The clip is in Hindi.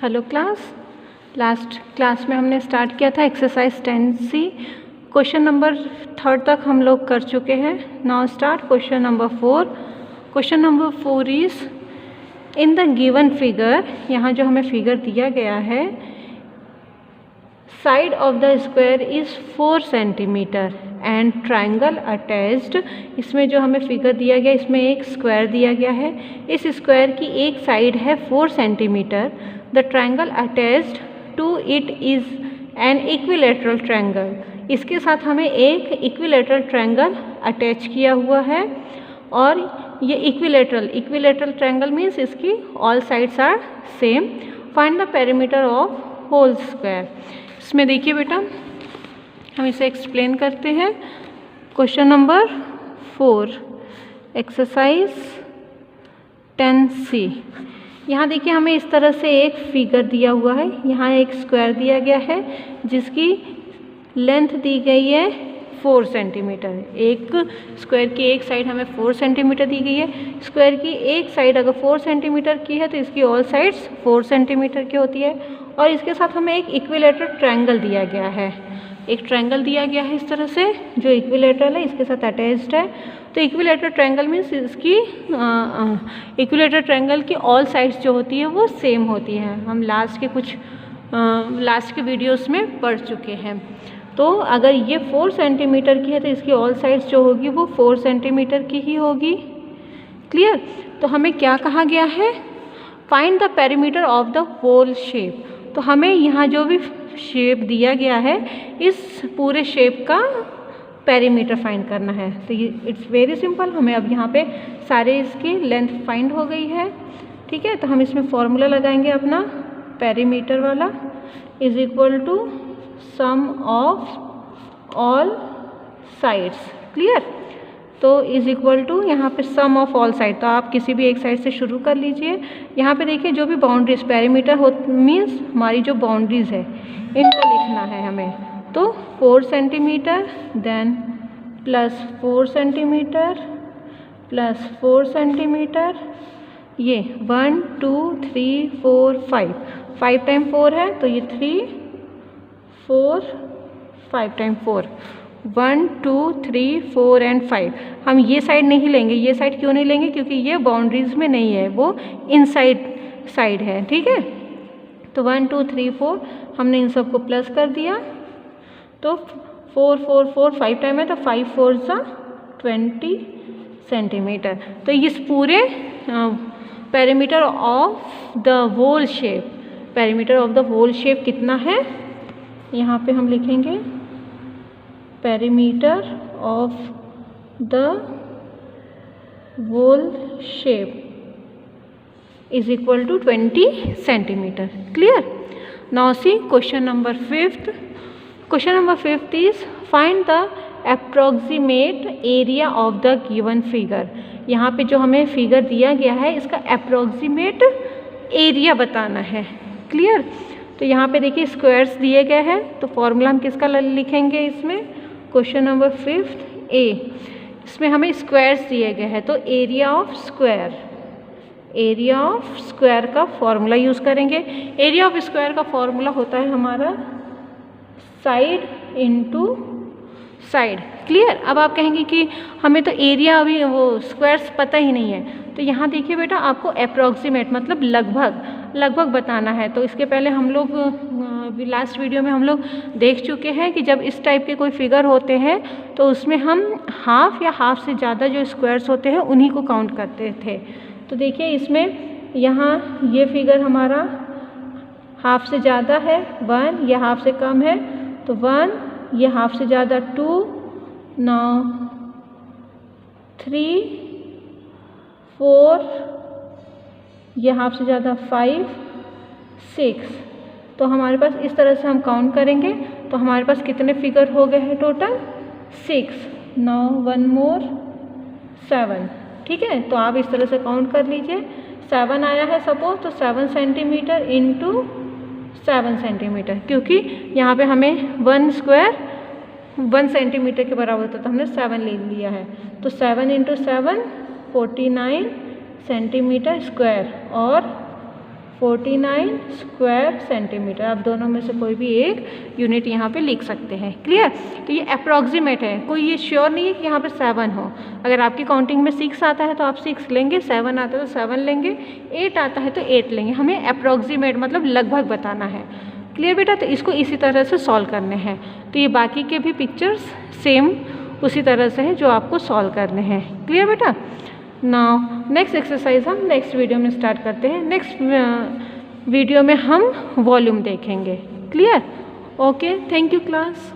Hello class. लास्ट क्लास में हमने स्टार्ट किया था एक्सरसाइज 10C। क्वेश्चन नंबर 3 तक हम लोग कर चुके हैं। Now start question number 4। Question number 4 is in the given figure, यहाँ जो हमें फिगर दिया गया है, side of the square is 4 centimetre and triangle attached. इसमें जो हमें फिगर दिया गया, इसमें एक स्क्वायर दिया गया है। इस स्क्वायर की एक साइड है 4 centimetre. The triangle attached to it is an equilateral triangle. इसके साथ हमें एक इक्विलेटरल ट्राइंगल अटैच किया हुआ है और ये इक्विलेटरल ट्राइंगल मीन्स इसकी all sides are same. Find the perimeter of whole square. इसमें देखिए बेटा, हम इसे एक्सप्लेन करते हैं। Question number 4 exercise 10C। यहाँ देखिए हमें इस तरह से एक फिगर दिया हुआ है। यहाँ एक स्क्वायर दिया गया है जिसकी लेंथ दी गई है 4 सेंटीमीटर। एक स्क्वायर की एक साइड हमें 4 सेंटीमीटर दी गई है। स्क्वायर की एक साइड अगर 4 सेंटीमीटर की है तो इसकी ऑल साइड्स 4 सेंटीमीटर की होती है। और इसके साथ हमें एक इक्विलेटरल ट्रायंगल दिया गया है। एक ट्रायंगल दिया गया है इस तरह से जो इक्विलेटरल है, इसके साथ अटैच्ड है। तो इक्विलेटरल ट्रायंगल मीन्स इसकी इक्विलेटरल ट्रायंगल की ऑल साइड्स जो होती है वो सेम होती है। हम लास्ट के वीडियोस में पढ़ चुके हैं। तो अगर ये 4 सेंटीमीटर की है तो इसकी ऑल साइड्स जो होगी वो 4 सेंटीमीटर की ही होगी। क्लियर? तो हमें क्या कहा गया है? Find the perimeter of the whole shape. तो हमें यहाँ जो भी शेप दिया गया है, इस पूरे शेप का पेरीमीटर फाइंड करना है। तो ये इट्स वेरी सिंपल। हमें अब यहाँ पे सारे इसकी लेंथ फाइंड हो गई है। ठीक है, तो हम इसमें फॉर्मूला लगाएंगे अपना पेरीमीटर वाला, is equal to sum of all sides. Clear? तो इज इक्वल टू यहाँ पे सम ऑफ ऑल साइड, तो आप किसी भी एक साइड से शुरू कर लीजिए। यहाँ पे देखिए जो भी बाउंड्रीज पेरीमीटर हो मीन्स हमारी जो बाउंड्रीज है इनको लिखना है हमें। तो 4 centimetre then plus 4 centimetre plus 4 centimetre, ये 1 2 3 4 5 टाइम 4 है तो ये 3 4 5 टाइम 4 1 2 3 4 एंड 5। हम ये साइड नहीं लेंगे। ये साइड क्यों नहीं लेंगे? क्योंकि ये बाउंड्रीज में नहीं है, वो इनसाइड साइड है। ठीक है, तो 1 2 3 4 हमने इन सबको प्लस कर दिया। तो 4 4 4 5 टाइम है तो 5 4 सा 20 सेंटीमीटर। तो इस पूरे perimeter of the whole shape, perimeter of the whole shape कितना है? यहाँ पे हम लिखेंगे perimeter of the whole shape is equal to 20 centimetre. Clear? Now see question number 5। Question number 5 is find the approximate area of the given figure. यहाँ पे जो हमें फिगर दिया गया है इसका अप्रोक्सीमेट एरिया बताना है। क्लियर? तो यहाँ पे देखिए स्क्वायर्स दिए गए हैं, तो फॉर्मूला हम किसका लिखेंगे इसमें? क्वेश्चन नंबर 5 ए। इसमें हमें स्क्वायर्स दिए गए हैं तो एरिया ऑफ स्क्वायर का फॉर्मूला यूज़ करेंगे। एरिया ऑफ स्क्वायर का फॉर्मूला होता है हमारा साइड इनटू साइड। क्लियर? अब आप कहेंगे कि हमें तो एरिया अभी वो स्क्वायर्स पता ही नहीं है, तो यहाँ देखिए बेटा आपको अप्रॉक्सीमेट मतलब लगभग बताना है। तो इसके पहले हम लोग लास्ट वीडियो में हम लोग देख चुके हैं कि जब इस टाइप के कोई फिगर होते हैं तो उसमें हम हाफ या हाफ से ज़्यादा जो स्क्वायर्स होते हैं उन्हीं को काउंट करते थे। तो देखिए इसमें यहाँ ये फिगर हमारा हाफ से ज़्यादा है 1, ये हाफ से कम है तो 1, ये हाफ से ज़्यादा 2, now 3 4, ये हाफ से ज़्यादा 5 6। तो हमारे पास इस तरह से हम काउंट करेंगे तो हमारे पास कितने फिगर हो गए हैं टोटल? 6। now 1 more 7। ठीक है, तो आप इस तरह से काउंट कर लीजिए। 7 आया है सपोज, तो 7 सेंटीमीटर इंटू 7 सेंटीमीटर, क्योंकि यहाँ पे हमें 1 स्क्वायर 1 सेंटीमीटर के बराबर होता है तो हमने 7 ले लिया है। तो 7 इंटू 7 49 सेंटीमीटर स्क्वायर और 49 स्क्वायर सेंटीमीटर। आप दोनों में से कोई भी एक यूनिट यहाँ पे लिख सकते हैं। क्लियर? तो ये अप्रॉक्सीमेट है, कोई ये श्योर नहीं है कि यहाँ पे 7 हो। अगर आपकी काउंटिंग में 6 आता है तो आप 6 लेंगे, 7 आता है तो 7 लेंगे, 8 आता है तो 8 लेंगे। हमें अप्रॉक्सीमेट मतलब लगभग बताना है। क्लियर बेटा? तो इसको इसी तरह से सॉल्व करने हैं। तो ये बाकी के भी पिक्चर्स सेम उसी तरह से है जो आपको सॉल्व करने हैं। क्लियर बेटा? नाउ नेक्स्ट एक्सरसाइज हम नेक्स्ट वीडियो में स्टार्ट करते हैं। नेक्स्ट वीडियो में हम वॉल्यूम देखेंगे। Clear? Okay, thank you class.